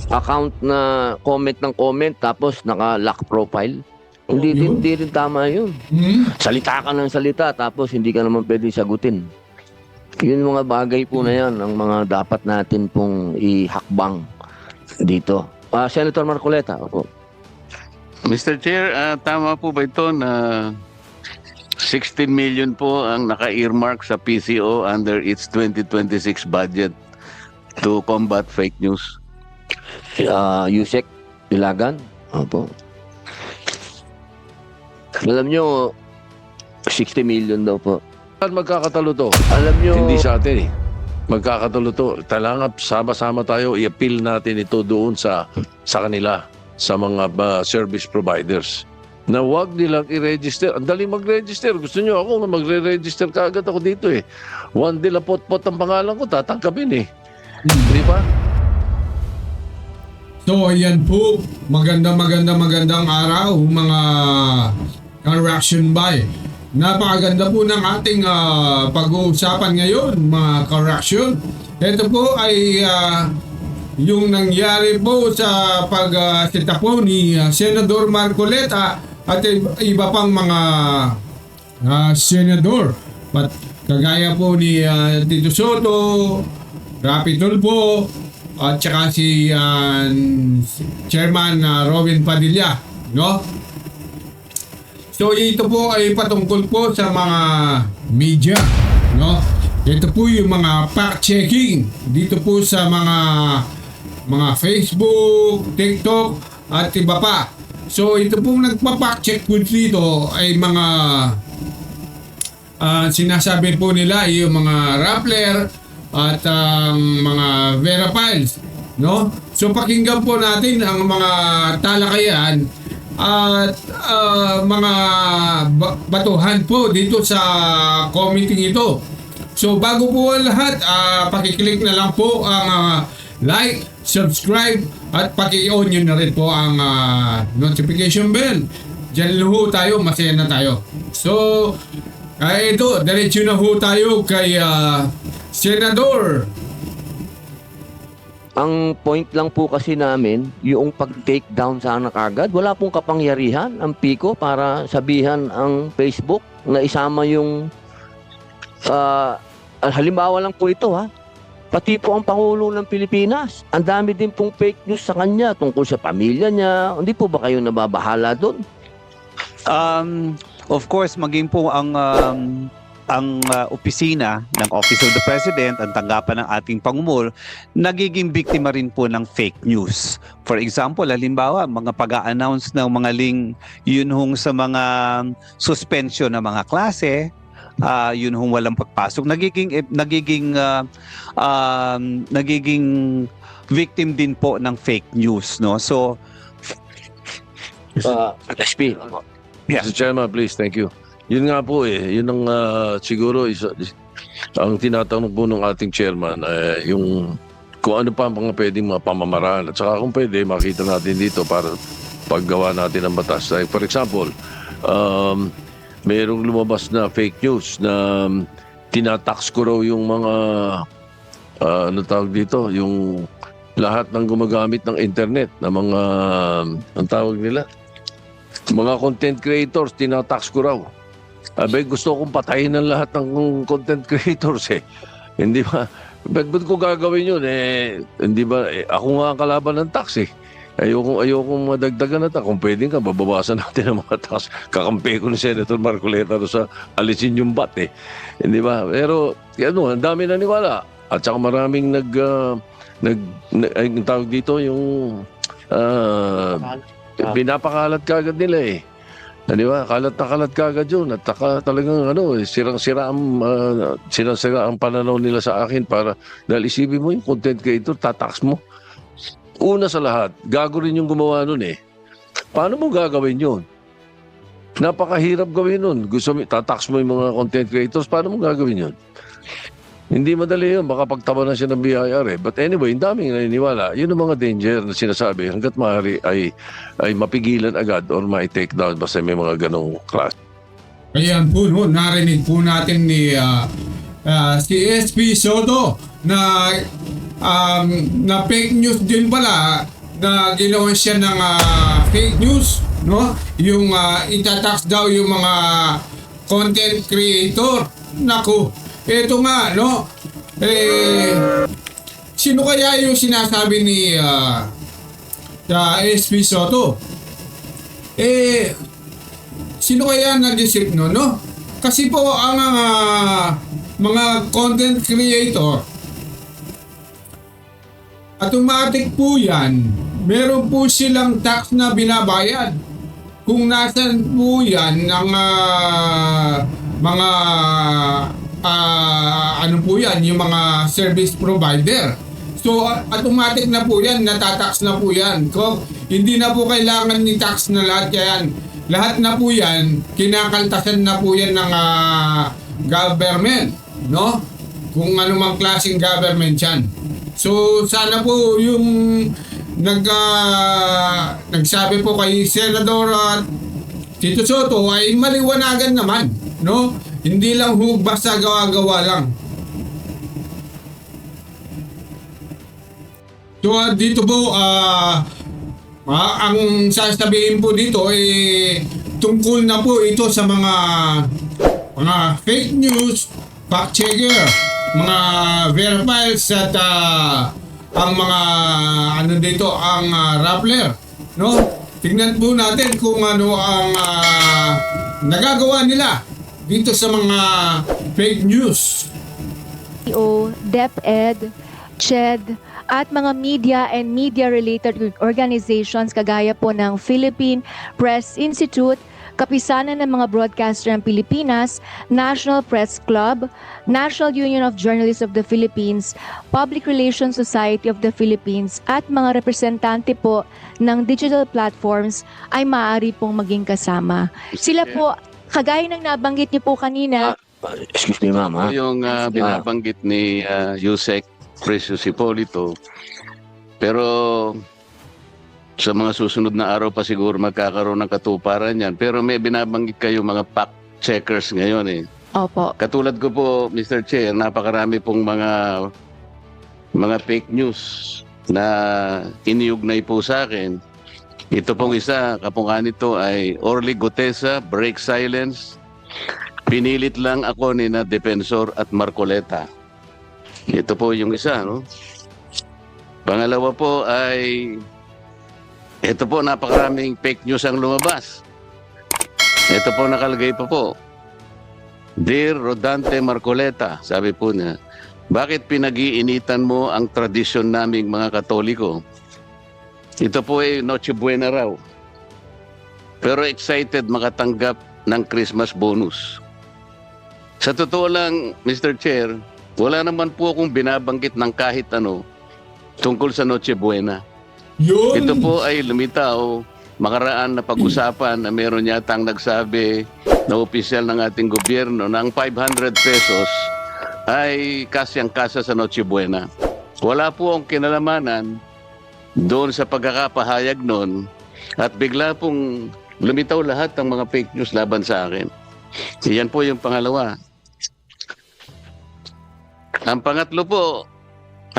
account na comment ng comment tapos naka-lock profile. Hindi rin tama yun. Salita ka ng salita tapos hindi ka naman pwede sagutin. Yun mga bagay po na yan ang mga dapat natin pong ihakbang dito. Senator Marcoleta. Opo. Mr. Chair, tama po ba ito na 16 million po ang naka-earmark sa PCO under its 2026 budget to combat fake news? Yusek Ilagan. Opo. Alam nyo, 60 million daw po. Magkakatalo to. Alam nyo, Hindi sa atin eh. Magkakatalo to. Kailangan sama-sama tayo i-appeal natin ito doon sa kanila, sa mga service providers. Na huwag nilang i-register. Ang daling mag-register. Gusto nyo ako na magre-register kaagad ako dito eh. One de la pot-pot ang pangalan ko, tatangkapin eh. Di ba? So ayan po, magandang araw mga ka-reaction by. Napakaganda po ng ating pag-uusapan ngayon mga ka-reaction. Ito po ay yung nangyari po sa pagsita po ni Senador Marcoleta at iba pang mga senador. Kagaya po ni Tito Soto, Rapi Tulfo, at saka si Chairman Robin Padilla, no? So ito po ay patungkol po sa mga media, no? Ito po yung mga fact-checking dito po sa mga Facebook, TikTok at iba pa. So ito pong nagpa-fact-check po dito ay mga sinasabi po nila yung mga Rappler at mga Verifiles, no? So pakinggan po natin ang mga talakayan at mga batuhan po dito sa committee ito. So bago po ang lahat, pakiclick na lang po ang like, subscribe at paki-on nyo na rin po ang notification bell. Diyan ho tayo, masaya na tayo. So ito, diretso na ho tayo kay Senador. ang point lang po kasi namin, yung pag-take down sana kagad, wala pong kapangyarihan ang PICO para sabihan ang Facebook na isama yung halimbawa lang po ito pati po ang Pangulo ng Pilipinas. Ang dami din pong fake news sa kanya tungkol sa pamilya niya. Hindi po ba kayo nababahala doon? Of course, maging po ang opisina ng Office of the President, ang tanggapan ng ating Pangulo, nagiging biktima rin po ng fake news. For example, halimbawa, mga pag-a-announce ng mga link, yun hong sa mga suspension ng mga klase, yun hong walang pagpasok, nagiging victim din po ng fake news, no? So, SP. Mr. Chairman, please, thank you. Yun nga po yun ang siguro ang tinatanong po ng ating chairman, yung kung ano pa ang mga pwedeng mga pamamaraan at saka kung pwede makita natin dito para paggawa natin ng batas. Like for example, mayroong lumabas na fake news na tinatax ko raw yung mga ano tawag dito, yung lahat ng gumagamit ng internet na mga ang tawag nila, mga content creators, tinatax ko raw. Abay, gusto kong patayin ng lahat ng content creators Hindi ba? Ba't ko gagawin yun? Hindi ba? Ako nga ang kalaban ng tax Ayokong madagdagan na tax. Kung pwedeng ka, babawasan natin ang mga tax. Kakampi ko ni Senator Marcoleta sa alisin yung VAT Hindi ba? Pero, ang dami naniwala. At saka maraming tawag dito yung pinapakalat kagad nila Di ba? Kalat na kalat kagad yun. At talagang sirang-sira ang pananaw nila sa akin para dahil isipin mo yung content creator, tatax mo. Una sa lahat, gago rin yung gumawa nun Paano mo gagawin yun? Napakahirap gawin nun. Tatax mo yung mga content creators, paano mo gagawin yun? Hindi madali yun. Baka pagtawanan siya ng BIR But anyway, yung daming naniniwala. Yun ang mga danger na sinasabi. Hanggat maaari ay mapigilan agad or ma-take down basta may mga ganong class. Ayan po, narinig po natin ni si SP Soto na fake news din pala na ginawa siya ng fake news, no? Yung itatax daw yung mga content creator. Naku, eto nga, no? Sino kaya yung sinasabi ni SP Soto? Sino kaya nag-isip no? Kasi po ang mga content creator, automatic po yan, meron po silang tax na binabayad. Kung nasan po yan ng mga ano po yan, yung mga service provider. So automatic na po yan, natatax na po yan. So, hindi na po kailangan ni tax na lahat yan. Lahat na po yan, kinakaltasan na po yan ng government, no? Kung ano mang klaseng government yan. So sana po yung nagsabi po kay Senador Tito Soto ay maliwanagan naman, no? Hindi lang basta gawa-gawa lang. So dito po ang sasabihin po dito tungkol na po ito sa mga fake news, fact checker, mga verifiers at ang mga ano dito ang Rappler, no? Tingnan po natin kung ano ang nagagawa nila dito sa mga fake news. DepEd, CHED, at mga media and media-related organizations kagaya po ng Philippine Press Institute, Kapisanan ng mga Broadcaster ng Pilipinas, National Press Club, National Union of Journalists of the Philippines, Public Relations Society of the Philippines, at mga representante po ng digital platforms ay maaari pong maging kasama. Sila po, kagaya ng nabanggit niyo po kanina, Excuse me, ma'am. Ha? Yung binabanggit ni Yusek Precious Hipolito. Pero sa mga susunod na araw pa siguro magkakaroon ng katuparan yan. Pero may binabanggit kayo mga fact checkers ngayon eh. opo, Katulad ko po, Mr. Chair, napakarami pong mga fake news na iniugnay po sa akin. Ito pong isa, kapungkan nito ay Orly Gutesa, Break Silence. Pinilit lang ako ni na Defensor at Marcoleta. Ito po yung isa, no? Pangalawa po ay ito po, napakaraming fake news ang lumabas. Ito po nakalagay pa po. Dear Rodante Marcoleta, sabi po niya, bakit pinag-iinitan mo ang tradisyon naming mga Katoliko? Ito po ay Noche Buena raw. Pero excited makatanggap ng Christmas bonus. Sa totoo lang, Mr. Chair, wala naman po akong binabanggit ng kahit ano tungkol sa Noche Buena. Yun! Ito po ay lumitaw, makaraan na pag-usapan na meron yatang nagsabi na opisyal ng ating gobyerno na ang 500 pesos ay kasyang-kasa sa Noche Buena. Wala po ang kinalamanan doon sa pagkakapahayag noon at bigla pong lumitaw lahat ng mga fake news laban sa akin. Yan po yung pangalawa. Ang pangatlo po,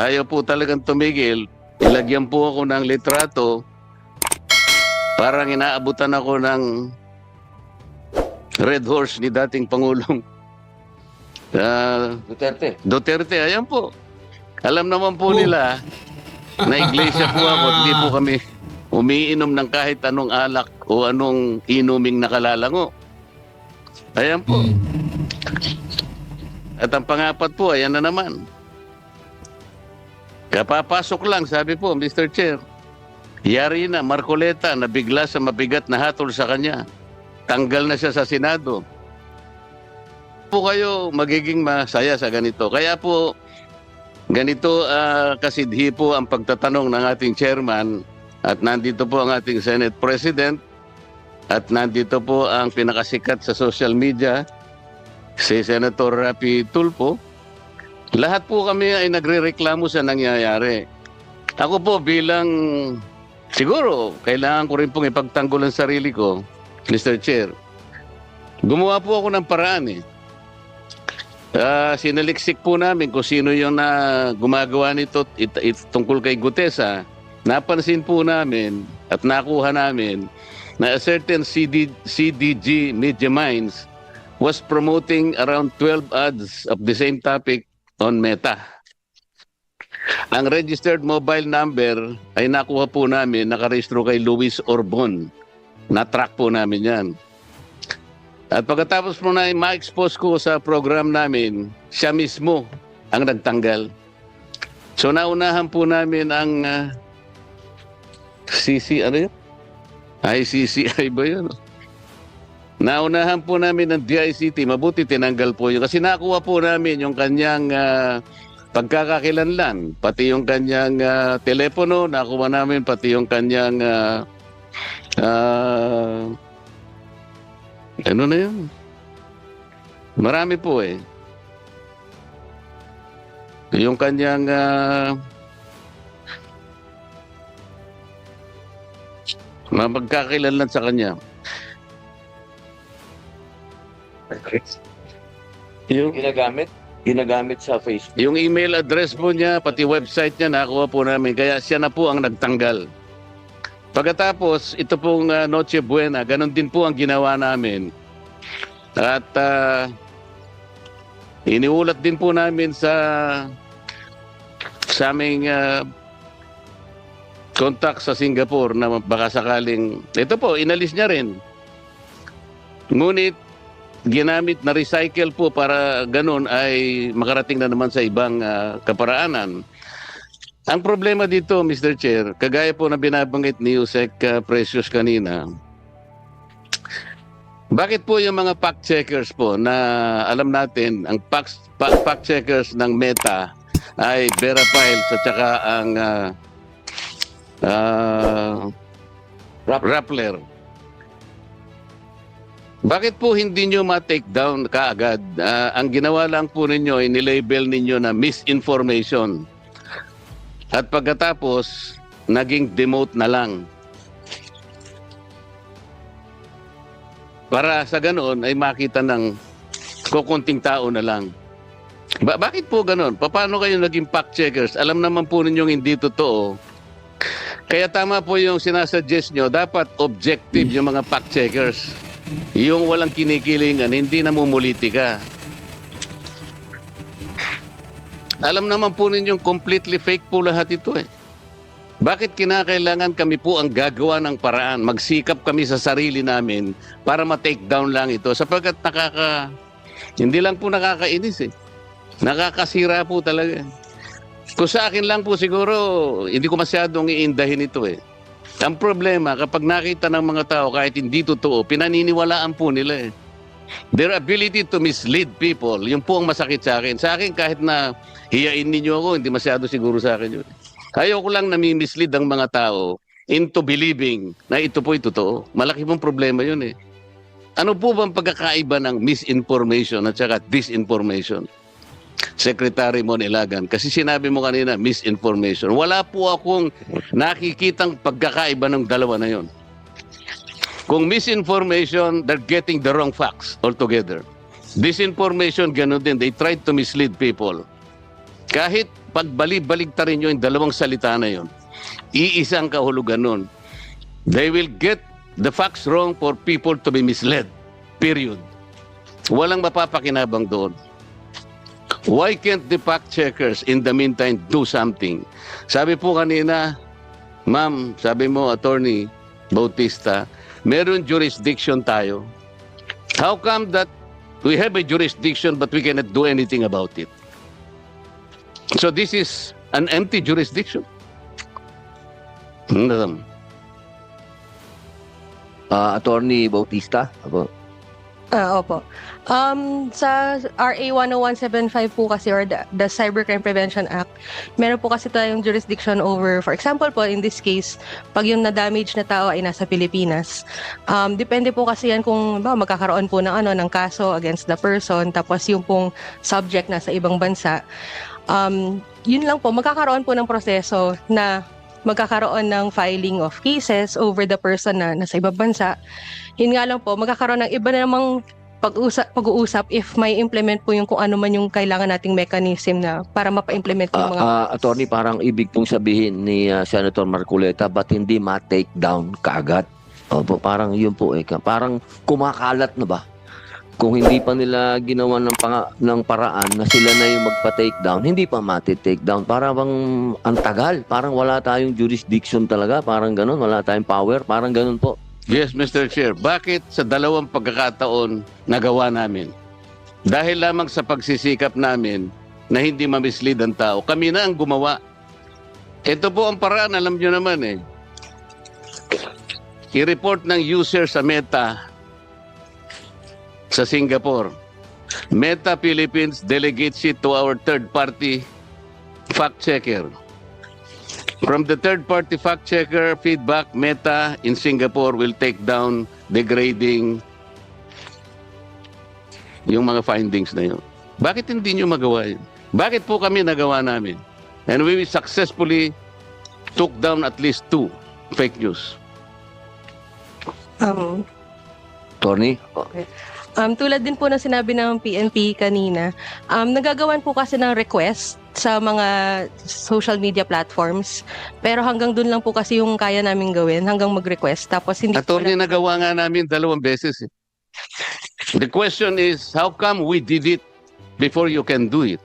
ayaw po talagang tumigil. Ilagyan po ako ng litrato. Parang inaabutan ako ng Red Horse ni dating Pangulong Duterte. Ayan po. Alam naman po nila na iglesia po ako. Hindi po kami umiinom ng kahit anong alak o anong inuming nakalalango. Ayan po. At ang pangapat po, ayan na naman. Kapapasok lang, sabi po, Mr. Chair, yari na, Marcoleta, na bigla sa mabigat na hatol sa kanya. Tanggal na siya sa Senado. Po kayo magiging masaya sa ganito. Kaya po, ganito kasidhi po ang pagtatanong ng ating chairman at nandito po ang ating Senate President at nandito po ang pinakasikat sa social media, si Senator Rapi Tulfo. Lahat po kami ay nagrereklamo sa nangyayari. Ako po bilang, siguro, kailangan ko rin pong ipagtanggol ang sarili ko, Mr. Chair. Gumawa po ako ng paraan eh. Sinaliksik po namin kung sino yung gumagawa nito tungkol kay Gutesa napansin po namin at nakuha namin na a certain CDG Media Minds was promoting around 12 ads of the same topic on Meta. Ang registered mobile number ay nakuha po namin, nakarehistro kay Luis Orbon. Na-track po namin yan. At pagkatapos po na ma-expose ko sa program namin, siya mismo ang nagtanggal. So naunahan po namin ang ano yun? ICCI ba yun? Naunahan po namin ng DICT, mabuti tinanggal po yun. Kasi nakuha po namin yung kanyang pagkakakilanlan, pati yung kanyang telepono, nakuha namin pati yung kanyang ano na yun? Marami po eh. Yung kanyang magkakakilanlan sa kanya. Yung ginagamit sa Facebook. Yung email address po niya, pati website niya, nakuha po namin. Kaya siya na po ang nagtanggal. Pagkatapos, ito pong Noche Buena, ganun din po ang ginawa namin. At iniulat din po namin sa aming contact sa Singapore na baka sakaling, ito po, inalis niya rin. Ngunit, ginamit na recycle po para ganun ay makarating na naman sa ibang kaparaanan. Ang problema dito, Mr. Chair, kagaya po na binabanggit ni Yusek Precious kanina, bakit po yung mga fact checkers po na alam natin, ang fact checkers ng Meta ay Vera Files at saka ang Rappler. Bakit po hindi nyo ma-take down kaagad? Ang ginawa lang po ninyo ay nilabel ninyo na misinformation. At pagkatapos, naging demote na lang. Para sa ganoon ay makita ng kukunting tao na lang. Bakit po ganoon? Paano kayo naging fact checkers? Alam naman po ninyong hindi totoo. Kaya tama po yung sinasuggest nyo, dapat objective yung mga fact checkers. Yung walang kinikilingan, hindi namumulitika. Alam naman po ninyong completely fake po lahat ito eh. Bakit kinakailangan kami po ang gagawa ng paraan? Magsikap kami sa sarili namin para ma-take down lang ito. Sapagkat hindi lang po nakakainis eh. Nakakasira po talaga. Kung sa akin lang po siguro, hindi ko masyadong iindahin ito eh. Ang problema, kapag nakita ng mga tao kahit hindi totoo, pinaniniwalaan po nila eh. Their ability to mislead people, yung po ang masakit sa akin. Sa akin, kahit na hiyain ninyo ako, hindi masyado siguro sa akin yun. Ayoko lang nami-mislead ang mga tao into believing na ito po'y totoo. Malaki pong problema yun eh. Ano po bang pagkakaiba ng misinformation at saka disinformation? Secretary Mon Ilagan, kasi sinabi mo kanina, misinformation. Wala po akong nakikitang pagkakaiba ng dalawa na yon. Kung misinformation, they're getting the wrong facts altogether. Disinformation, gano'n din. They tried to mislead people. Kahit pagbalik-baligtarin nyo yung dalawang salita na yon, iisang kahulugan nun. They will get the facts wrong for people to be misled. Period. Walang mapapakinabang doon. Why can't the fact checkers in the meantime do something? Sabi po kanina, ma'am, sabi mo, Attorney Bautista, meron jurisdiction tayo. How come that we have a jurisdiction but we cannot do anything about it? So this is an empty jurisdiction. Attorney Bautista? Ako. Opo. Sa RA 10175 po kasi, or the Cybercrime Prevention Act, meron po kasi tayong jurisdiction over, for example po, in this case, pag yung na-damage na tao ay nasa Pilipinas. Depende po kasi yan kung magkakaroon po ng kaso against the person, tapos yung pong subject nasa ibang bansa. Yun lang po, magkakaroon po ng proseso na magkakaroon ng filing of cases over the person na nasa ibang bansa. Yun nga lang po, magkakaroon ng iba na namang pag-uusap if may implement po yung kung ano man yung kailangan nating mechanism na para mapa-implement yung mga Attorney, parang ibig pong sabihin ni Senator Marcoleta, ba't hindi ma-take down kaagad? Opo, parang yun po parang kumakalat na ba? Kung hindi pa nila ginawa ng paraan na sila na yung magpa-take down, hindi pa mati-take down. Parang ang tagal, parang wala tayong jurisdiction talaga, parang ganun, wala tayong power, parang ganun po. Yes, Mr. Chair. Bakit sa dalawang pagkakataon nagawa namin? Dahil lamang sa pagsisikap namin na hindi mamislead ang tao, kami na ang gumawa. Ito po ang paraan, alam nyo naman eh. I-report ng user sa Meta sa Singapore. Meta Philippines delegates it to our third-party fact-checker. From the third-party fact-checker feedback, Meta in Singapore will take down degrading yung mga findings na yun. Bakit hindi nyo magawa yun? Bakit po kami nagawa namin? And we successfully took down at least 2 fake news. Attorney? Tulad din po na sinabi ng PNP kanina, nagagawan po kasi ng request sa mga social media platforms. Pero hanggang dun lang po kasi yung kaya namin gawin, hanggang mag-request. Tapos hindi Attorney, nagawa nga namin 2 beses. Eh. The question is, how come we did it before you can do it?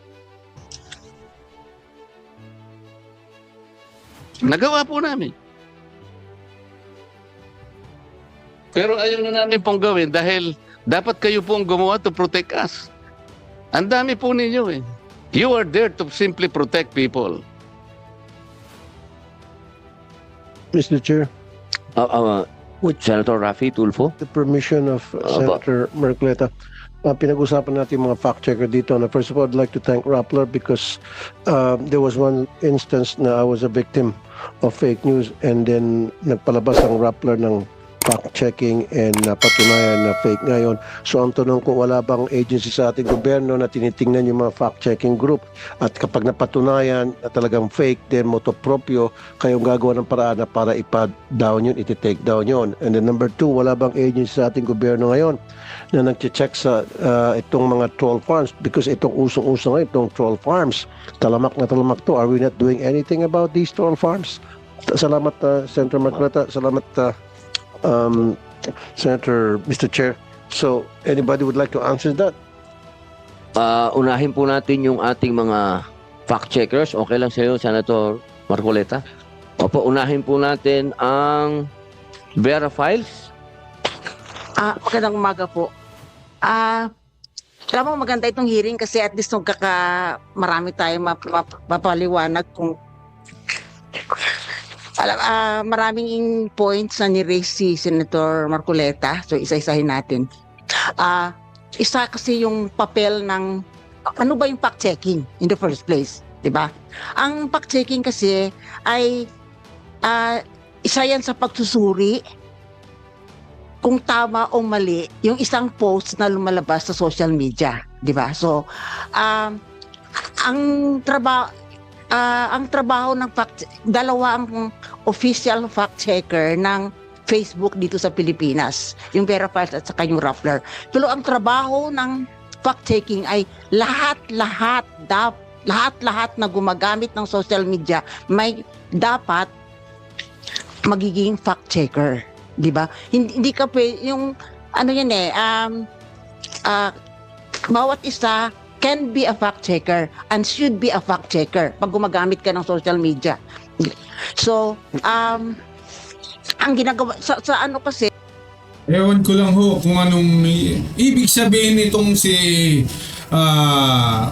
Nagawa po namin. Pero ayaw na namin pong gawin dahil dapat kayo pong gumawa to protect us. Ang dami po ninyo eh. You are there to simply protect people. Mr. Chair, With Senator Raffy Tulfo? the permission of Senator Marcoleta, pinag-usapan natin mga fact-checker dito. Na first of all, I'd like to thank Rappler because there was one instance na I was a victim of fake news and then nagpalabas ang Rappler ng fact-checking and napatunayan na fake ngayon. So ang tanong ko, wala bang agency sa ating gobyerno na tinitingnan yung mga fact-checking group at kapag napatunayan na talagang fake, then motu proprio, kayong gagawa ng paraan na para ipa-down yun, iti-take down yun. And then number 2, wala bang agency sa ating gobyerno ngayon na nag-check sa itong mga troll farms because itong usong-uso ngayon, itong troll farms. Talamak na talamak to. Are we not doing anything about these troll farms? Salamat, Senator Marcoleta. Salamat, Senator, Mr. Chair. So, anybody would like to answer that? Unahin po natin yung ating mga fact-checkers. Okay lang sa iyo, Senator Marcoleta? Opo, unahin po natin ang Vera Files. Magandang umaga po. Alam mo, maganda itong hearing kasi at least marami tayong mapaliwanag kung maraming points na ni-raise si Senator Marcoleta. So, isa-isahin natin. Isa kasi yung papel ng ano ba yung fact-checking in the first place, di ba? Ang fact-checking kasi ay isa yan sa pagsusuri kung tama o mali yung isang post na lumalabas sa social media, di ba? So, ang trabaho ng dalawa ang official fact-checker ng Facebook dito sa Pilipinas, yung Vera Files at saka yung Rappler. Pero ang trabaho ng fact-checking ay lahat na gumagamit ng social media may dapat magiging fact-checker, di ba? Hindi ka yung ano yan bawat isa can be a fact-checker and should be a fact-checker pag gumagamit ka ng social media. So, ang ginagawa sa ano kasi, ewan ko lang ho kung anong ibig sabihin nitong si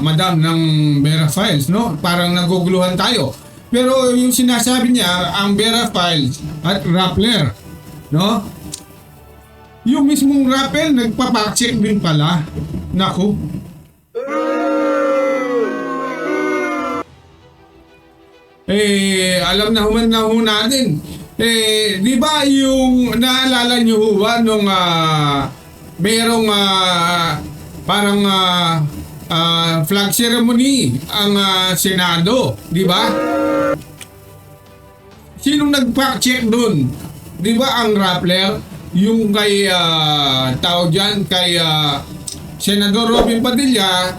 Madam ng Vera Files, no? Parang naguguluhan tayo. Pero yung sinasabi niya, ang Vera Files at Rappler, no? Yung mismong Rappler nagpa-fact-check din pala. Naku. Alam na ho natin. Di ba yung naalala niyo ho ba nung merong parang flag ceremony ang Senado, di ba? Sinong nag-fact-check doon? Di ba ang Rappler? Yung kay tao dyan, kay Senador Robin Padilla,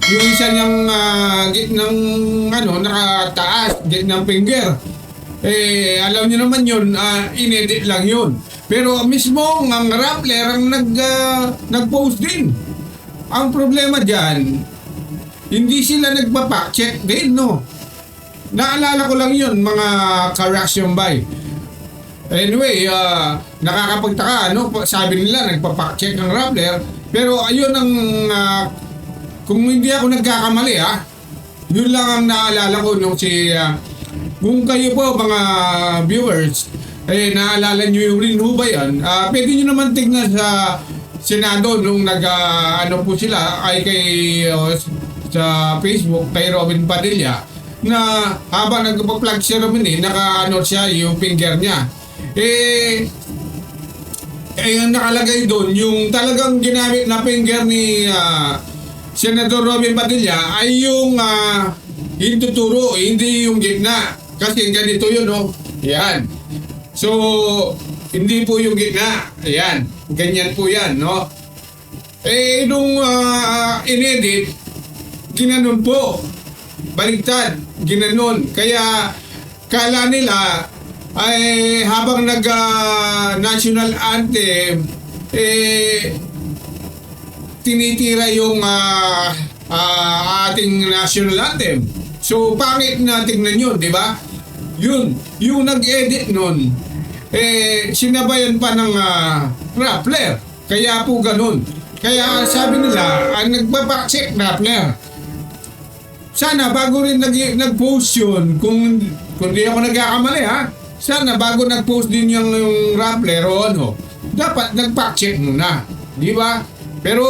yung isa niyang gitnang nakataas, gitnang finger. Alam niyo naman yun, inedit lang yun. Pero mismo ang Rappler ang nag-post din. Ang problema dyan, hindi sila nagpa-fact-check din, no? Naalala ko lang yun, mga ka-reaction by. Anyway, nakakapagtaka, ano? Sabi nila, nagpa-fact-check ng Rappler. Pero ayun ang, kung hindi ako nagkakamali, yun lang ang naalala ko nung kung kayo po, mga viewers, naalala nyo yung rin ho ba yan? Pwede nyo naman tignan sa Senado nung po sila ay sa Facebook kay Robin Padilla na habang nagpa-flag ceremony, siya yung finger niya. Ang nakalagay doon, yung talagang ginamit na finger ni Senador Robin Padilla ay yung hintuturo, hindi yung gitna. Kasi ganito yun, no? Yan. So, hindi po yung gitna. Ayan. Ganyan po yan, no? Nung inedit, ginanon po. Baligtad. Ginanon. Kaya, kala nila, ay habang national anthem, tinitira yung ating national anthem. So, pangit na tingnan yun, di ba? Yun, yung nag-edit nun, sinabayan pa ng Rappler. Kaya po ganun. Kaya sabi nila, ang nagpapaksik Rappler. Sana bago rin nag-post yun, kung di ako nagkakamali sana bago nag-post din yung Rappler o dapat nag-fact-check muna. Di ba? Pero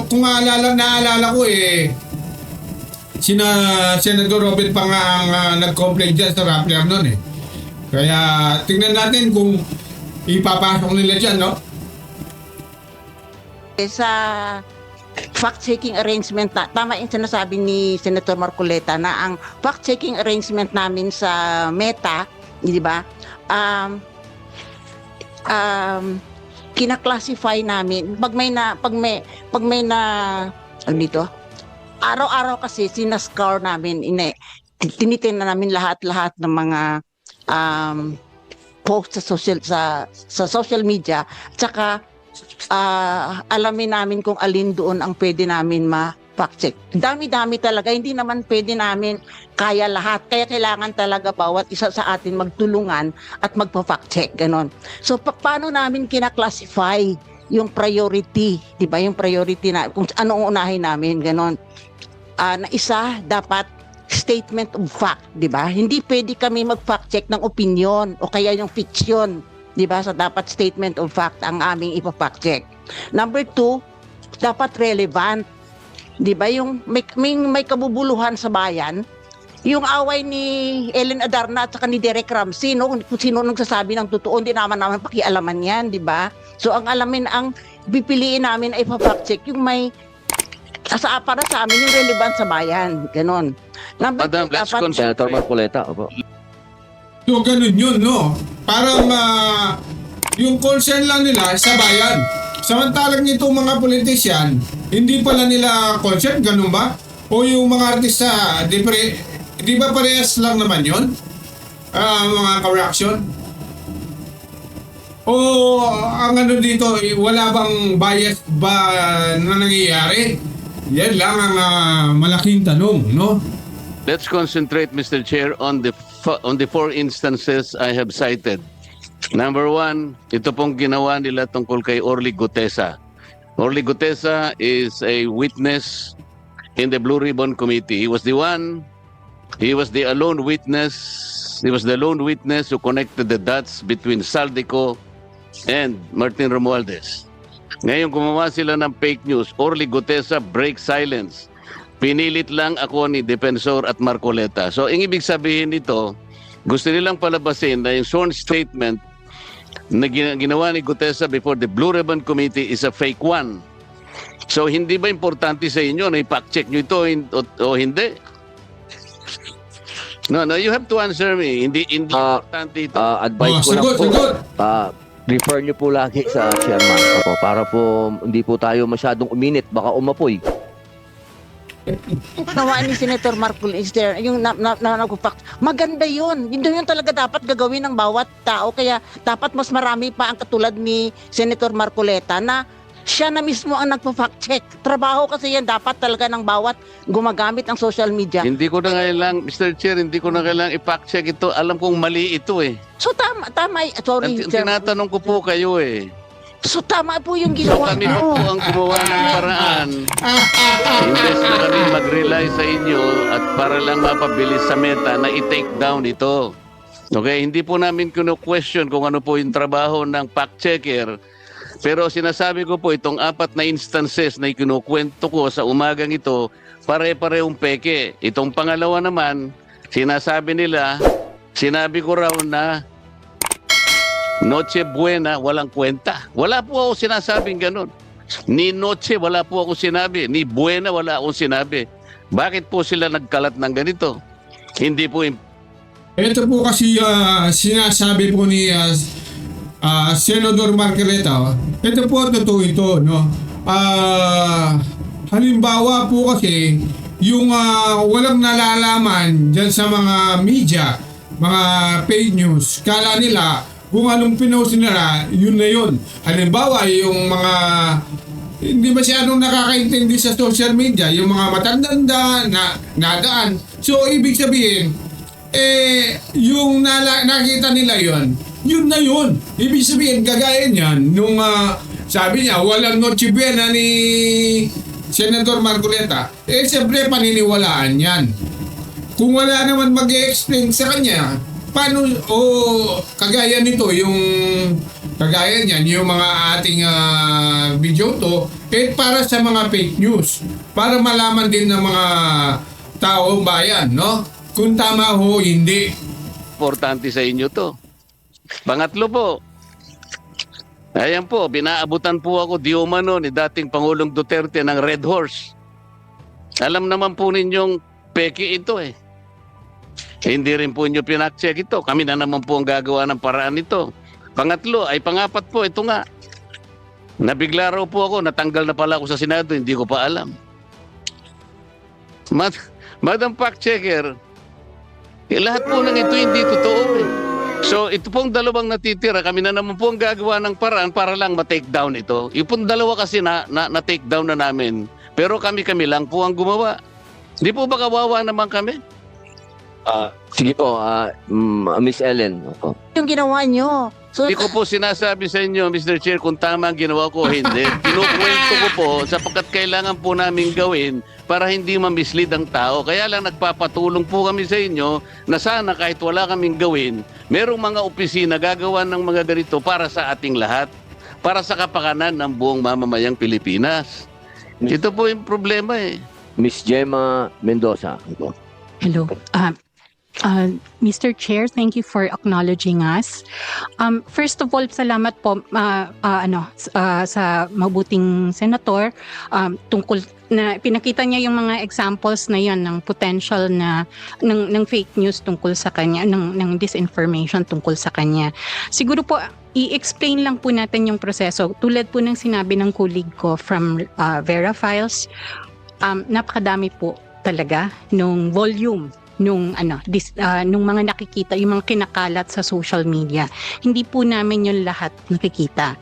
kung naalala ko Senador Robin pa nga ang nag-complain dyan sa Rappler nun Kaya tingnan natin kung ipapasok nila dyan, no? Sa fact-checking arrangement, tama yung sinasabi ni Senator Marcoleta na ang fact-checking arrangement namin sa Meta, di ba? Kina-classify namin pag may dito. Araw-araw kasi sinascour namin, tinitingnan namin lahat-lahat ng mga post sa social media, tsaka alamin namin kung alin doon ang pwede namin ma-fact check. Dami-dami talaga, hindi naman pwede namin kaya lahat. Kaya kailangan talaga bawat isa sa atin magtulungan at magpa-fact check, ganon. So paano namin kina-classify yung priority, 'di ba? Yung priority na kung anong unahin namin, ganon. Na isa dapat statement of fact, 'di ba? Hindi pwede kami mag-fact check ng opinion o kaya yung fiction, 'di ba? So dapat statement of fact ang aming ipa-fact check. Number 2, dapat relevant. 'Di ba? Yung may kabubuluhan sa bayan, yung away ni Ellen Adarna at saka ni Derek Ramsey, kung sino nagsasabi ng totoo, hindi naman pakialaman 'yan, 'di ba? So ang pipiliin namin ay ipa-fact check yung may para sa amin yung relevant sa bayan. Ganon. Madam, let's Senator Marcoleta, opo. So, ganun yun, no? Parang yung concern lang nila sa bayan. Samantalang itong mga politician, hindi pala nila concern, ganun ba? O yung mga artista, di ba parehas lang naman yun? Mga ka-reaction? O ang dito, wala bang bias ba na nangyayari? Yan lang ang malaking tanong, no? Let's concentrate, Mr. Chair, on the 4 instances I have cited. Number 1, ito pong ginawa nila tungkol kay Orly Gutesa. Orly Gutesa is a witness in the Blue Ribbon Committee. He was the lone witness who connected the dots between Saldico and Martin Romualdez. Ngayon gumawa sila ng fake news. Orly Gutesa break silence. Pinilit lang ako ni Defensor at Marcoleta. So, ang ibig sabihin nito, gusto nilang palabasin na yung sworn statement na ginawa ni Gutesa before the Blue Ribbon Committee is a fake one. So, hindi ba importante sa inyo na i-fact check nyo ito o hindi? No, you have to answer me. Hindi importante ito. Advice ko lang po. Sagot. refer niyo po lagi sa chairman. Opo, para po hindi po tayo masyadong uminit, baka umapoy. Ginawa ni Senator Marcoleta, yung maganda yun. Yun talaga dapat gagawin ng bawat tao. Kaya dapat mas marami pa ang katulad ni Senator Marcoleta na siya na mismo ang nagpa-fact check. Trabaho kasi yan dapat talaga ng bawat gumagamit ng social media. Hindi ko na kailang, Mr. Chair, hindi ko na kailang i-fact check ito. Alam kong mali ito eh. So tama, sorry. Tinatanong ko po kayo eh. So tama po yung So ginawa kami pa po ang gumawa ng paraan. Imbes na kami mag-rely sa inyo at para lang mapabilis sa Meta na i-take down ito. Okay, hindi po namin question kung ano po yung trabaho ng fact checker. Pero sinasabi ko po itong 4 na instances na ikinukwento ko sa umagang ito, pare-parehong peke. Itong pangalawa naman, sinabi ko raw na Noche Buena, walang kwenta. Wala po ako sinasabing ganun. Ni Noche, wala po ako sinabi. Ni Buena, wala akong sinabi. Bakit po sila nagkalat ng ganito? Hindi po Ito po kasi sinasabi po ni Senador Marcoleta. Ito po totoo ito, no? Halimbawa po kasi yung walang nalalaman dyan sa mga media, mga fake news, kala nila kung anong pinost nila, yun na yun. Halimbawa, yung mga hindi masyadong nakakaintindi sa social media, yung mga matandanda na nadaan. So, ibig sabihin, yung nakita nila yun na yun. Ibig sabihin, kagaya niyan, nung sabi niya, walang Noche Buena ni Senator Marcoleta, siyempre paniniwalaan yan. Kung wala naman mag-explain sa kanya, paano, kagaya nito, kagaya niyan, yung mga ating video to, para sa mga fake news, para malaman din ng mga taong bayan, no? Kung tama ho, hindi. importante sa inyo to. Pangatlo po, ayan po, binaabutan po ako di umano ni dating Pangulong Duterte ng Red Horse. Alam naman po ninyong peke ito eh. Hindi rin po inyo pinakcheck ito. Kami na naman po ang gagawa ng paraan nito. Pangapat po, ito nga. Nabigla raw po ako, natanggal na pala ako sa Senado, hindi ko pa alam. Madam Fact Checker, lahat po ng ito hindi totoo eh. So ito pong dalawang natitira, kami na naman po ang gagawa ng paraan para lang ma-take down ito. Yung pong dalawa kasi na-take down na namin. Pero kami lang po ang gumawa. Di po ba kawawa naman kami? Sige po, Miss Ellen. Opo. Yung ginawa nyo. So, Hindi ko po sinasabi sa inyo, Mr. Chair, kung tama ang ginawa ko o hindi. Kinukwento ko po sapagkat kailangan po namin gawin para hindi ma-mislead ang tao. Kaya lang nagpapatulong po kami sa inyo na sana kahit wala kaming gawin, merong mga opisina gagawa ng mga ganito para sa ating lahat. Para sa kapakanan ng buong mamamayang Pilipinas. Ito po yung problema eh. Miss Gemma Mendoza. Opo. Hello. Mr. Chair, thank you for acknowledging us. First of all, salamat po sa mabuting senator tungkol na pinakita niya yung mga examples na yon ng potential na ng fake news tungkol sa kanya, ng disinformation tungkol sa kanya. Siguro po i-explain lang po natin yung proseso. Tulad po ng sinabi ng colleague ko from Vera Files, napakadami po talaga nung volume nung mga nakikita, yung mga kinakalat sa social media. Hindi po namin yung lahat nakikita.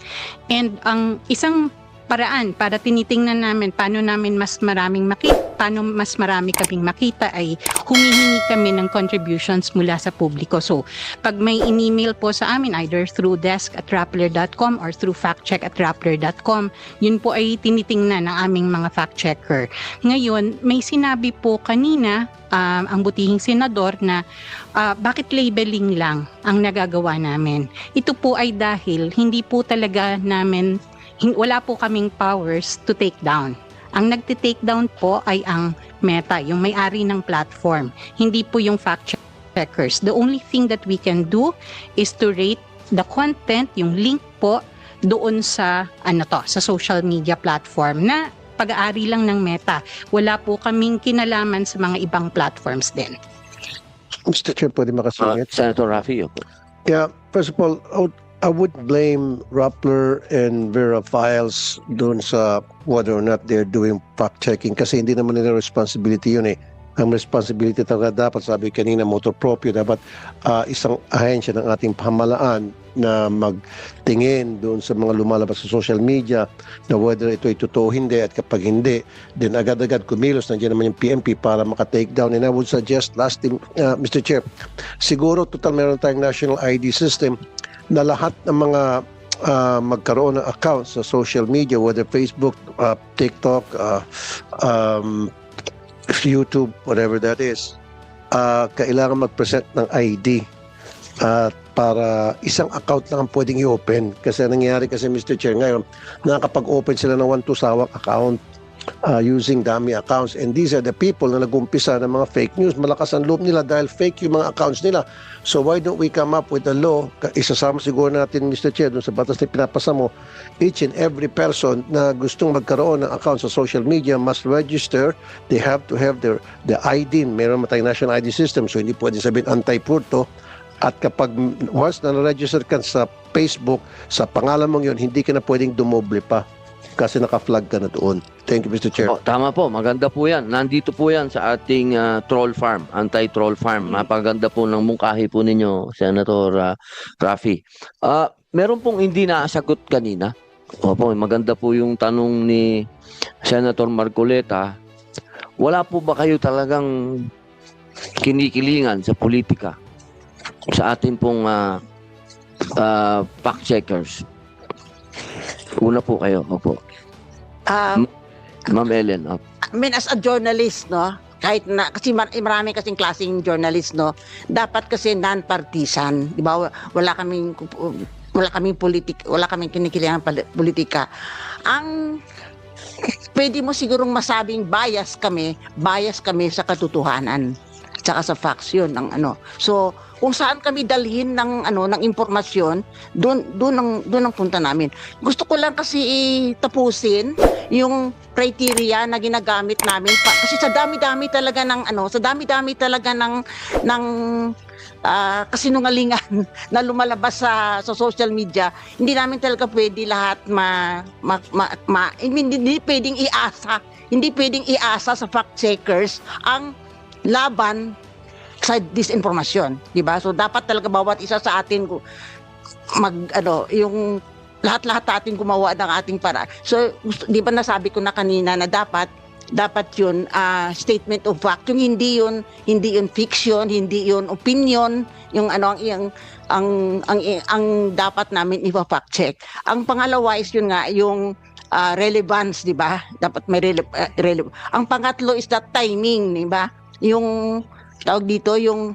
And ang isang paraan para tinitingnan namin paano mas marami kaming makita ay humihingi kami ng contributions mula sa publiko. So, pag may in-email po sa amin either through desk@rappler.com or through factcheck@rappler.com, yun po ay tinitingnan ng aming mga fact checker. Ngayon, may sinabi po kanina ang butihing senador na bakit labeling lang ang nagagawa namin. Ito po ay dahil hindi po talaga namin wala po kaming powers to take down. Ang nagti-take down po ay ang Meta, yung may-ari ng platform. Hindi po yung fact checkers. The only thing that we can do is to rate the content, yung link po doon sa sa social media platform na pag-aari lang ng Meta. Wala po kaming kinalaman sa mga ibang platforms din. Mr. Chair, pwede makasingit? Senator Raffy. Opo. Yeah, first of all, I would blame Rappler and Vera Files doon sa whether or not they're doing fact-checking kasi hindi naman nila responsibility yun eh. Ang responsibility talaga dapat, sabi kanina, motor proprio, dapat isang ahensya ng ating pamahalaan na magtingin doon sa mga lumalabas sa social media na whether ito ay totoo o hindi, at kapag hindi, then agad-agad kumilos, nandiyan naman yung PNP para maka-take down. And I would suggest, last thing, Mr. Chair, siguro total meron tayong national ID system na lahat ng mga magkaroon ng accounts sa social media, whether Facebook, TikTok, YouTube, whatever that is, kailangan mag-present ng ID para isang account lang ang pwedeng i-open. Kasi nangyayari kasi, Mr. Chair, ngayon, nakakapag-open sila ng 1-2 sawak account using dummy accounts. And these are the people na nag-umpisa ng mga fake news. Malakas ang loob nila dahil fake yung mga accounts nila. So why don't we come up with a law? Isasama siguro natin, Mr. Chair, dun sa batas na pinapasa mo, each and every person na gustong magkaroon ng account sa social media must register. They have to have the ID. Meron tayong national ID system, so hindi pwede sabihin anti-purto. At kapag once na na-register ka sa Facebook, sa pangalan mong yun, hindi ka na pwedeng dumoble pa kasi naka-flag ka na doon. Thank you, Mr. Chair. Tama po, maganda po yan. Nandito po yan sa ating troll farm, anti-troll farm. Mapaganda po ng mungkahi po ninyo, Senator Raffy. Meron pong hindi naasagot kanina. Opo, maganda po yung tanong ni Senator Marcoleta. Wala po ba kayo talagang kinikilingan sa politika sa ating pong fact checkers? Una po kayo, opo. Ma'am Ellen, opo. I mean, as a journalist, no, kahit na, kasi marami kasing klaseng journalist, no, dapat kasi non-partisan, di ba? Wala kaming kinikilingan politika. Ang pwede mo sigurong masabing bias kami sa katotohanan, tsaka sa facts yun ng ano. So, kung saan kami dalhin ng impormasyon, doon ang punta namin. Gusto ko lang kasi tapusin yung criteria na ginagamit namin kasi sa dami-dami talaga ng kasinungalingan na lumalabas sa social media. Hindi namin talaga pwede lahat hindi pwedeng iasa sa fact checkers ang laban sa disinformasyon, di ba? So dapat talaga bawat isa sa atin yung lahat-lahat natin gumawa ng ating para. So di ba nasabi ko na kanina na dapat yun statement of fact, yung hindi yun fiction, hindi yun opinion, yung ang dapat namin i-fact check. Ang pangalawa is yun nga yung relevance, di ba? Dapat may relevance. Ang pangatlo is that timing, di ba? Yung tawag dito, yung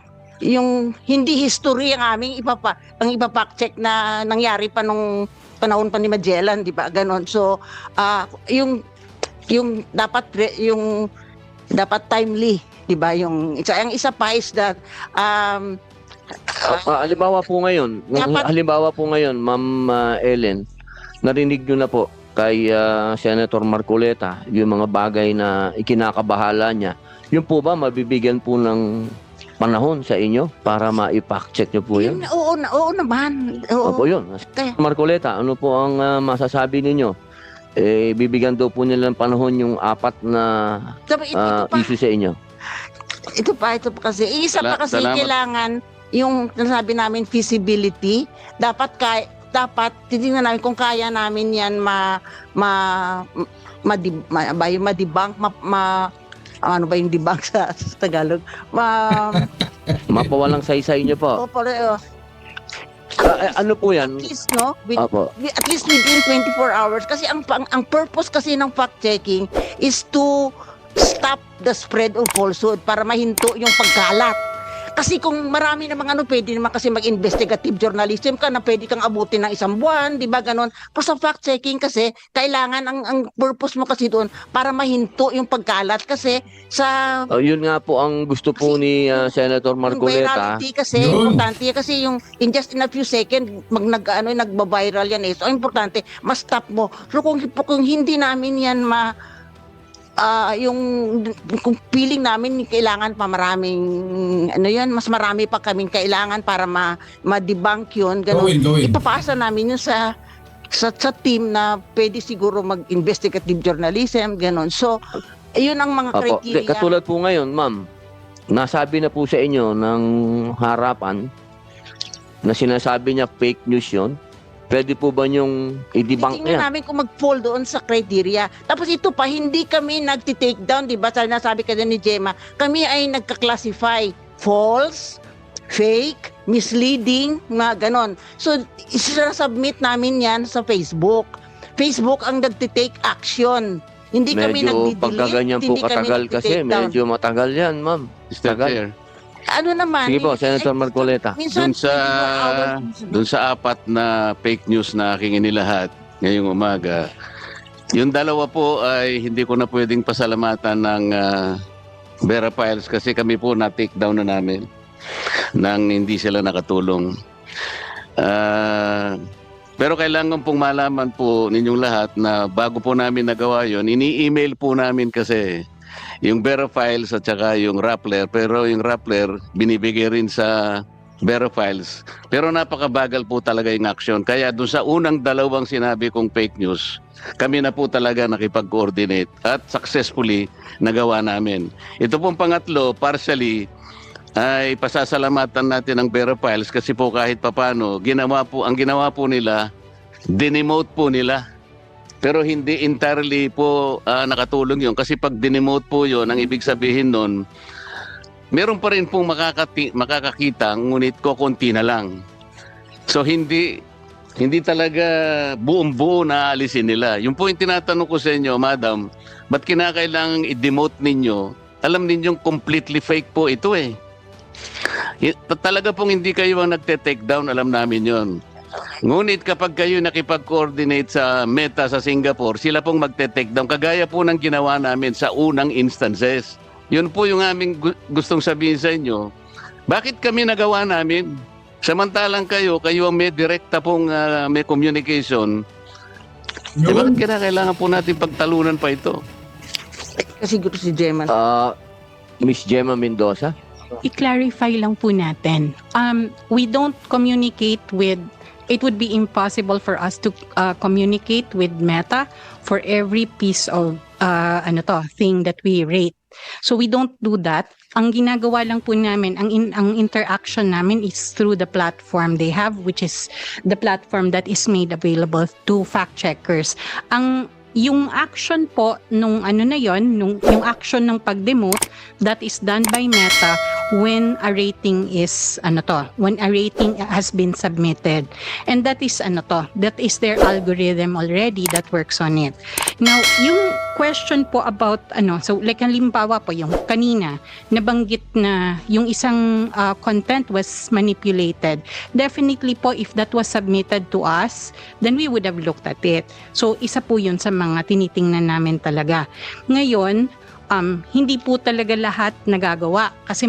hindi history ang aming ipafact check na nangyari pa nung panahon pa ni Magellan, di ba? Ganon. So yung dapat timely, di ba? Yung isa pa is that halimbawa po ngayon, Ma'am Ellen, narinig nyo na po kay Senator Marcoleta yung mga bagay na ikinakabahala niya. Yun po ba mabibigyan po ng panahon sa inyo para ma-fact check nyo po yun? Oo naman. Oo. Opo, yun. Marcoleta, ano po ang masasabi ninyo? Bibigyan daw po nila ng panahon yung 4 na issue sa inyo. Ito pa kasi. Isa pa kasi kailangan yung nasabi namin feasibility. Dapat titingnan namin kung kaya namin yan ma-debunk, ano ba yung debunk sa Tagalog? Mapawalang saysay nyo po. Ano po yan? At least, no? At least within 24 hours. Kasi ang purpose kasi ng fact-checking is to stop the spread of falsehood para mahinto yung pagkalat. Kasi kung marami namang pwede naman kasi mag-investigative journalism ka na pwede kang abutin ng 1 buwan, di ba ganon? Pero sa fact-checking kasi, kailangan ang purpose mo kasi doon para mahinto yung pagkalat kasi sa... yun nga po ang gusto po ni Senator Marcoleta. Virality kasi, importante kasi yung in just in a few seconds, nagba-viral yan eh. So, importante, ma-stop mo. So, kung hindi namin yan yung kung feeling namin kailangan pa maraming mas marami pa kaming kailangan para ma-debunk yun, ganun. Gawin. Ipapasa namin yun sa team na pwede siguro mag-investigative journalism, ganun. So, yun ang mga Opo. criteria. Katulad po ngayon, ma'am, nasabi na po sa inyo ng harapan na sinasabi niya fake news yun. Pwede po ba niyong i-debunk Tingnan yan? namin kung mag-fall doon sa criteria. Tapos ito pa, hindi kami nagti-take down, di ba? Nasabi ka din ni Gemma, kami ay nagka-classify false, fake, misleading, mga ganon. So, submit namin yan sa Facebook. Facebook ang nagti-take action. Hindi kami Medyo nagdi-delete, pagkaganyan po hindi kami katagal kasi, nagti-take down. medyo matagal yan, ma'am. Mr. Tagal. Chair, Ano naman? Sige po, Senator Marcoleta. Minsan, dun sa 4 na fake news na aking inilahat ngayong umaga, yung 2 po ay hindi ko na pwedeng pasalamatan ng Vera Files kasi kami po na-take down na namin nang hindi sila nakatulong. Pero kailangan pong malaman po ninyong lahat na bago po namin nagawa yon, ini-email po namin kasi yung Vera Files at saka yung Rappler. Pero yung Rappler, binibigay rin sa Vera Files. Pero napakabagal po talaga yung action. Kaya doon sa unang 2 sinabi kong fake news, kami na po talaga nakipag-coordinate at successfully nagawa namin. Ito pong pangatlo, partially, ay pasasalamatan natin ang Vera Files kasi po kahit papano, ang ginawa po nila, dinemote po nila. Pero hindi entirely po nakatulong yun. Kasi pag dinemote po yun, ang ibig sabihin nun, meron pa rin pong makakakita, ngunit kokonti na lang. So hindi talaga buong-buo na alisin nila. Yung po yung tinatanong ko sa inyo, Madam, ba't kinakailangang i-demote ninyo? Alam ninyong completely fake po ito eh. Talaga pong hindi kayo ang nagte-take down, alam namin yon. Ngunit kapag kayo nakipag-coordinate sa Meta sa Singapore, sila pong magte-take down. Kagaya po ng ginawa namin sa unang instances. Yun po yung aming gustong sabihin sa inyo. Bakit kami nagawa namin? Samantalang kayo ang may direkta pong may communication. Bakit kailangan po natin pagtalunan pa ito? Kasi siguro si Gemma. Miss Gemma Mendoza? I-clarify lang po natin. We don't communicate with, it would be impossible for us to communicate with Meta for every piece of thing that we rate. So we don't do that. Ang ginagawa lang po namin, ang interaction namin is through the platform they have, which is the platform that is made available to fact checkers. Yung action po nung yung action ng pag-demote, that is done by Meta when a rating is when a rating has been submitted. And that is that is their algorithm already that works on it. Now, yung question po about so like halimbawa po yung kanina nabanggit na yung isang content was manipulated. Definitely po if that was submitted to us, then we would have looked at it. So isa po yun sa mga tinitingnan namin talaga. Ngayon, hindi po talaga lahat nagagawa kasi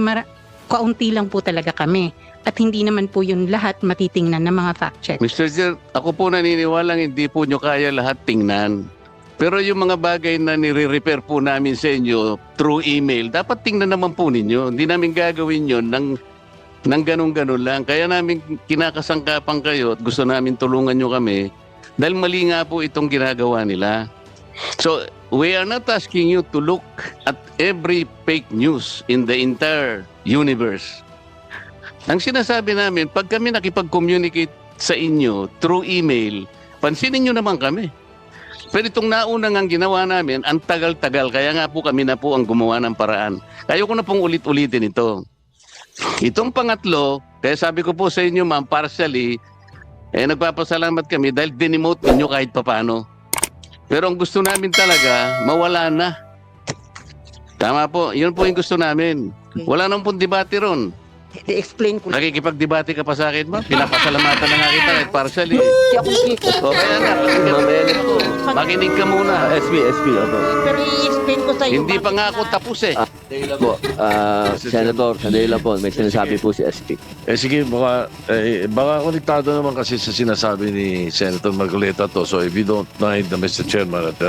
kaunti lang po talaga kami. At hindi naman po yun lahat matitingnan ng mga fact check. Mr. Chair, ako po naniniwalang hindi po nyo kaya lahat tingnan. Pero yung mga bagay na nire-repair po namin sa inyo through email, dapat tingnan naman po ninyo. Hindi namin gagawin yun ng ganun-ganun lang. Kaya namin kinakasangkapan kayo at gusto namin tulungan nyo kami dahil mali nga po itong ginagawa nila. So, we are not asking you to look at every fake news in the entire universe. Ang sinasabi namin, pag kami nakipag-communicate sa inyo through email, pansinin nyo naman kami. Pero itong naunang ang ginawa namin, ang tagal-tagal, kaya nga po kami na po ang gumawa ng paraan. Kaya ko na pong ulit-ulitin ito. Itong pangatlo, kaya sabi ko po sa inyo ma'am, partially, nagpapasalamat kami dahil dinemote ninyo kahit papano. Pero ang gusto namin talaga, mawala na. Tama po, yun po yung gusto namin. Wala nang pong debate ron. I-explain ko lang. Nakikipagdebate ka pa sa akin, ma'am? Pinapasalamatan na nga kita kahit partially. Hindi ako nakikita. O kaya nga, Mamaya na po. makinig ka muna. SP, opo. Pero i-explain ko sa iyo. Hindi pa bakit nga ako na- tapos eh. Sandali lang po. Senator, sandali lang po. May sinasabi po si SP. Sige, baka konektado naman kasi sa sinasabi ni Senator Marcoleta to. So if you don't mind, Mr. Chairman, at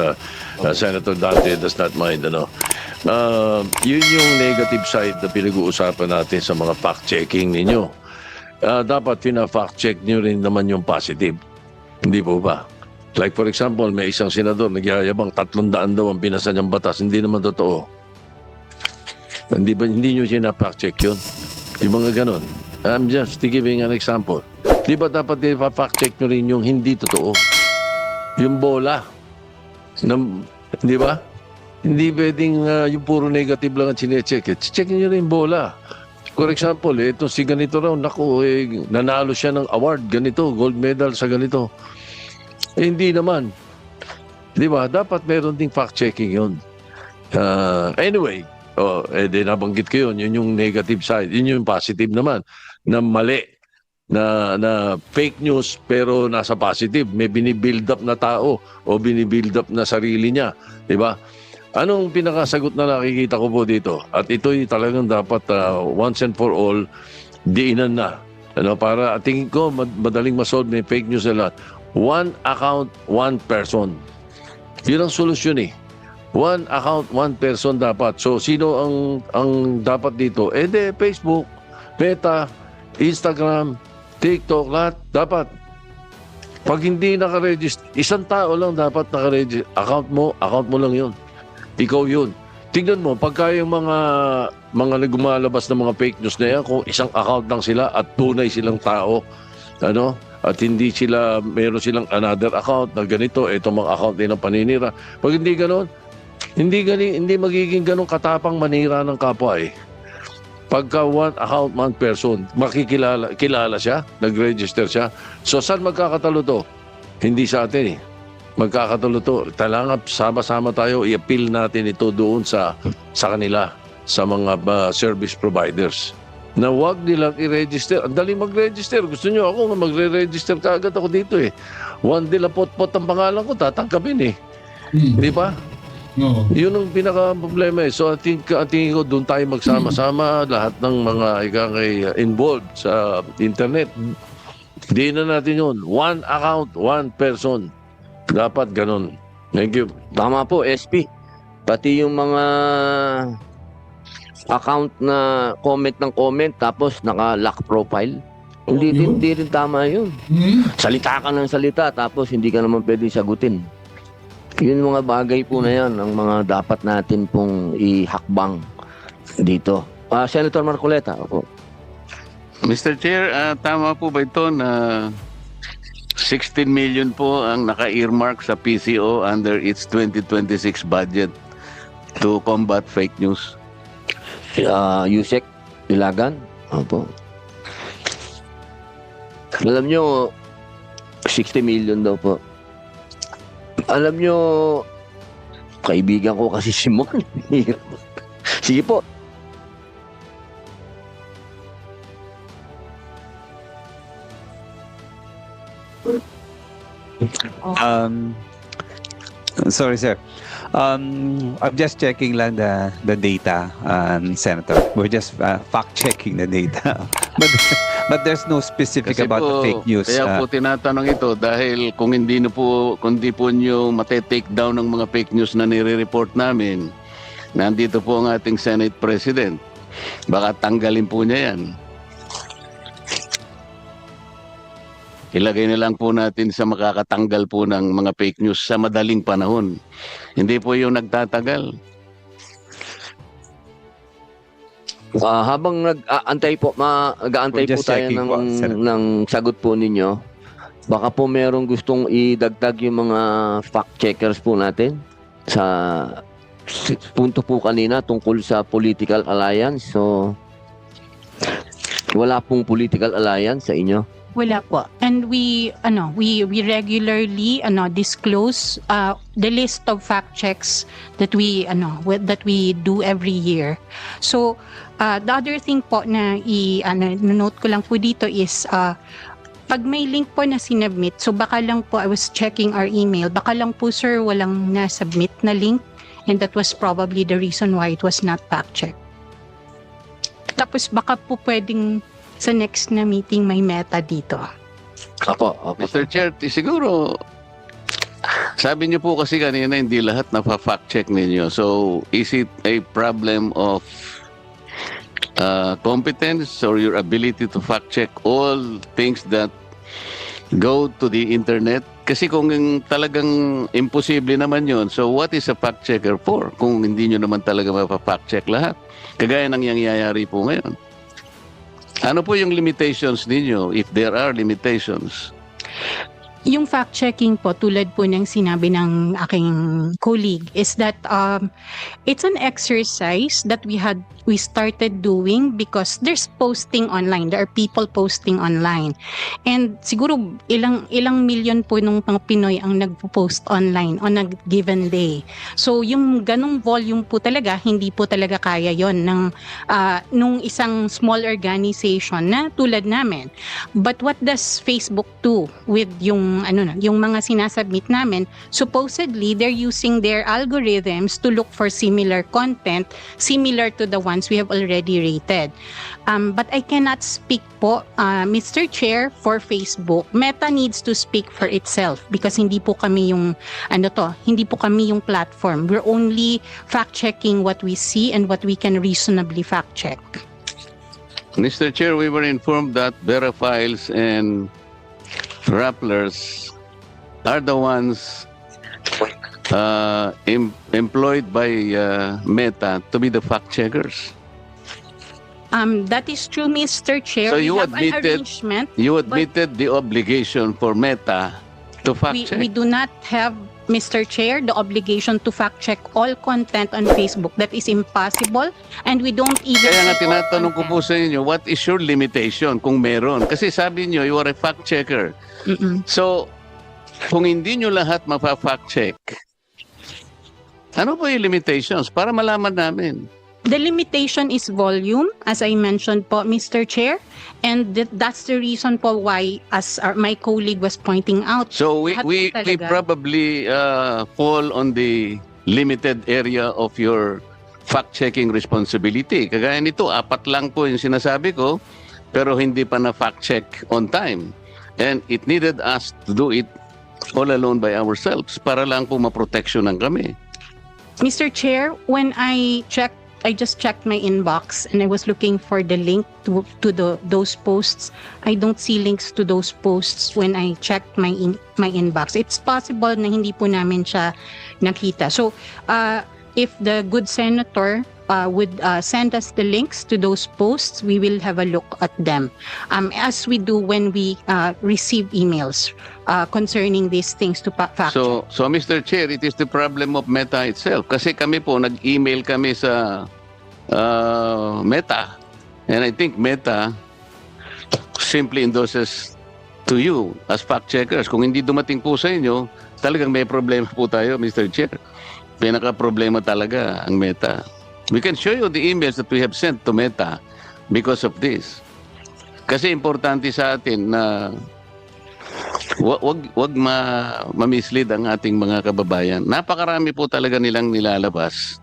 Senator Dante does not mind, yun yung negative side na pinag-uusapan natin sa mga fact-checking ninyo. Dapat pina-fact-check nyo rin naman yung positive. Hindi po ba? Like for example, may isang senador nagyayabang 300 daw ang pinasa niyang batas. Hindi naman totoo. Hindi nyo sina-fact-check yun? Yung mga ganon. I'm just giving an example. Di ba dapat i-fact-check nyo rin yung hindi totoo? Yung bola. Di ba? Hindi pwedeng yung puro negative lang ang sinecheck. Check nyo rin yung bola. For example, ito si ganito raw, naku, nanalo siya ng award, ganito, gold medal sa ganito. Hindi naman. Di ba? Dapat meron ding fact-checking yun. Anyway, nabanggit ko yun. Yun yung negative side. Yun yung positive naman. Na mali. Na fake news pero nasa positive. May binibuild up na tao o binibuild up na sarili niya. Di ba? Anong pinakasagot na nakikita ko po dito? At ito'y talagang dapat once and for all, diinan na. Para tingin ko madaling masolve may fake news na lahat. One account, one person. Yun ang solusyon eh. One account, one person dapat. So, sino ang dapat dito? Facebook, Meta, Instagram, TikTok, lahat. Dapat. Pag hindi nakaregister, isang tao lang dapat nakaregister. Account mo lang yun. Ikaw yun. Tingnan mo, pagka yung mga gumalabas ng mga fake news na yan, kung isang account lang sila at tunay silang tao, at hindi sila, meron silang another account na ganito, itong mga account din ng paninira. Pag hindi ganon, hindi magiging ganun katapang manira ng kapwa eh. Pagka one account, one person, kilala siya, nag-register siya. So saan magkakatalo to? Hindi sa atin eh. Magkakatalo to. Kailangan sama-sama tayo, i-appeal natin ito doon sa kanila, sa mga service providers. Na huwag nilang i-register. Ang dali mag-register. Gusto nyo ako, magre-register ka agad ako dito eh. One de la pot-pot ang pangalan ko, tatangkapin eh. Di ba? Oo. Yun ang pinaka-problema eh. So I think ko doon tayo magsama-sama lahat ng mga involved sa internet. Hindi na natin yun. One account, one person. Dapat ganun. Thank you. Tama po, SP. Pati yung mga account na comment tapos naka-lock profile. Hindi rin tama yun. Salita ka ng salita tapos hindi ka naman pwedeng sagutin. Yun mga bagay po na yan ang mga dapat natin pong ihakbang dito. Senator Marcoleta, opo. Mr. Chair, tama po ba ito na 16 million po ang naka-earmark sa PCO under its 2026 budget to combat fake news? Yusek Ilagan, opo. Alam nyo, 60 million daw po. Alam nyo, kaibigan ko kasi si Mon. Sige po. Sorry, sir. I'm just checking lang the data, Senator. We're just fact-checking the data. But there's no specific Kasi about the po, fake news. Kaya po tinatanong ito dahil kung hindi po nyo mate-take down ng mga fake news na nire-report namin, nandito po ang ating Senate President. Baka tanggalin po niya yan. Ilagay na lang po natin sa makakatanggal po ng mga fake news sa madaling panahon. Hindi po yung nagtatagal. Habang nag-aantay po, mag-aantay po Just tayo checking po, Senator. ng sagot po ninyo. Baka po merong gustong idagdag yung mga fact-checkers po natin sa punto po kanina tungkol sa political alliance. So, wala pong political alliance sa inyo. Wala po. And we regularly disclose the list of fact checks that we do every year. So the other thing po na note ko lang po dito is pag may link po na sinubmit, so baka lang po, I was checking our email, baka lang po sir walang na-submit na link, and that was probably the reason why it was not fact checked. Tapos baka po pwedeng sa next na meeting may meta dito. Opo. Mr. Chair, siguro, sabi niyo po kasi kanina hindi lahat na-fact check ninyo. So, is it a problem of competence or your ability to fact check all things that go to the internet? Kasi kung talagang imposible naman yon, so what is a fact checker for? Kung hindi nyo naman talaga mapafact check lahat. Kagaya ng nangyayari po ngayon. Ano po yung limitations ninyo, if there are limitations? Yung fact-checking po, tulad po ng sinabi ng aking colleague, is that it's an exercise that we started doing because there's posting online. There are people posting online. And siguro ilang million po nung mga Pinoy ang nagpo-post online on a given day. So yung ganong volume po talaga, hindi po talaga kaya yon ng nung isang small organization na tulad namin. But what does Facebook do with yung mga sinasubmit namin? Supposedly, they're using their algorithms to look for similar content, similar to the ones we have already rated. But I cannot speak po, Mr. Chair, for Facebook. Meta needs to speak for itself because hindi po kami yung hindi po kami yung platform. We're only fact-checking what we see and what we can reasonably fact-check. Mr. Chair, we were informed that Veraphiles and Rapplers are the ones employed by Meta to be the fact checkers. That is true, Mr. Chair. So We you have an admitted- arrangement. You admitted the obligation for Meta to fact check. We do not have, Mr. Chair, the obligation to fact check all content on Facebook. That is impossible, and we don't even. Kaya nga check all tinatanong ko po content. sa inyo, what is your limitation kung meron? Kasi sabi niyo, you are a fact checker. Mm-mm. So, kung hindi nyo lahat mapa-fact check, ano po yung limitations para malaman namin? The limitation is volume, as I mentioned po, Mr. Chair, and that's the reason po why, as my colleague was pointing out. So we Lahat we, po we talaga. probably fall on the limited area of your fact-checking responsibility. Kagaya nito, 4 lang po yung sinasabi ko, pero hindi pa na fact-check on time. And it needed us to do it all alone by ourselves para lang po maproteksyonan kami. Mr. Chair, when I just checked my inbox and I was looking for the link to those posts. I don't see links to those posts when I checked my inbox. It's possible na hindi po namin siya nakita. So, if the good senator would send us the links to those posts, we will have a look at them. As we do when we receive emails concerning these things to fact check. So Mr. Chair, it is the problem of Meta itself. Kasi kami po, nag-email kami sa Meta. And I think Meta simply endorses to you as fact checkers. Kung hindi dumating po sa inyo, talagang may problema po tayo, Mr. Chair. Pinaka-problema talaga ang Meta. We can show you the emails that we have sent to Meta because of this. Kasi importante sa atin na wag ma-mislead ang ating mga kababayan. Napakarami po talaga nilang nilalabas.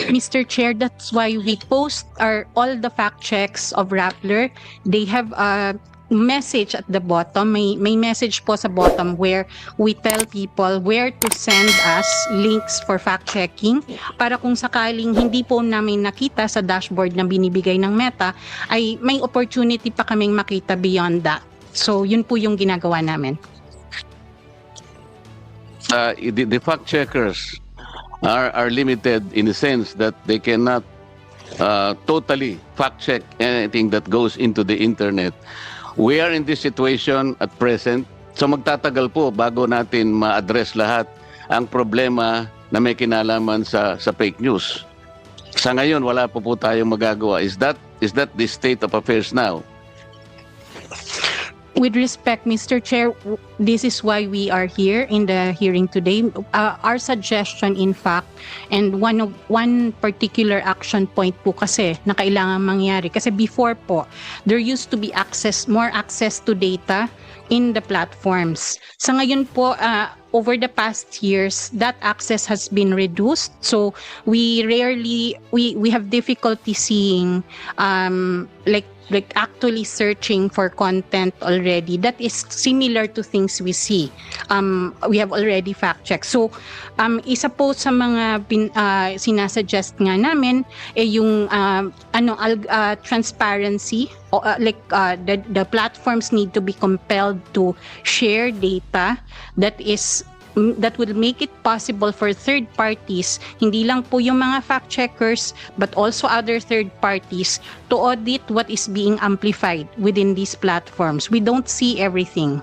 Mr. Chair, that's why we post all the fact checks of Rappler. They have a message at the bottom. May message po sa bottom where we tell people where to send us links for fact checking para kung sakaling hindi po namin nakita sa dashboard na binibigay ng Meta, ay may opportunity pa kaming makita beyond that. So yun po yung ginagawa namin. The fact checkers are limited in the sense that they cannot totally fact check anything that goes into the internet. We are in this situation at present. So magtatagal po bago natin ma-address lahat ang problema na may kinalaman sa fake news. Sa ngayon wala po tayong magagawa. Is that the state of affairs now? With respect, Mr. Chair, this is why we are here in the hearing today. Our suggestion, in fact, and one particular action point po kasi na kailangan mangyari. Kasi before po, there used to be more access to data in the platforms. Sa ngayon po, over the past years, that access has been reduced. So we have difficulty seeing like actually searching for content already that is similar to things we see. We have already fact checked. So isa po sa mga sinasuggest nga namin yung transparency, the platforms need to be compelled to share data that will make it possible for third parties, hindi lang po yung mga fact checkers, but also other third parties to audit what is being amplified within these platforms. We don't see everything.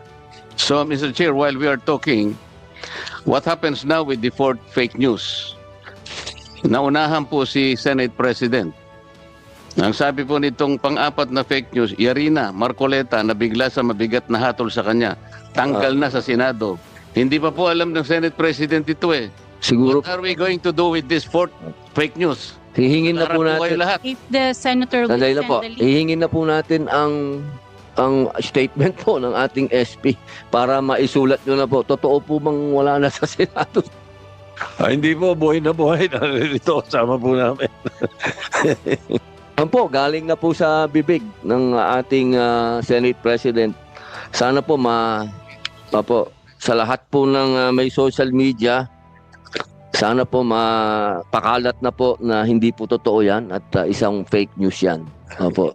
So, Mr. Chair, while we are talking, what happens now with the fourth fake news? Naunahan po si Senate President. Ang sabi po nitong pang-apat na fake news, Yarina Marcoleta na bigla sa mabigat na hatol sa kanya, tanggal na sa Senado. Hindi pa po alam ng Senate President ito eh. Siguro What are we going to do with this fourth fake news? hihingin na po Harap po kayo natin. lahat. If the senator will Sandali send na po. the link, Hihingin na po natin ang statement po ng ating SP para maisulat nyo na po. Totoo po bang wala na sa Senado? Hindi po, buhay na ito, kasama po namin. Yan po, galing na po sa bibig ng ating Senate President. Sana po sa lahat po ng may social media, sana po mapakalat na po na hindi po totoo yan at isang fake news yan. Opo.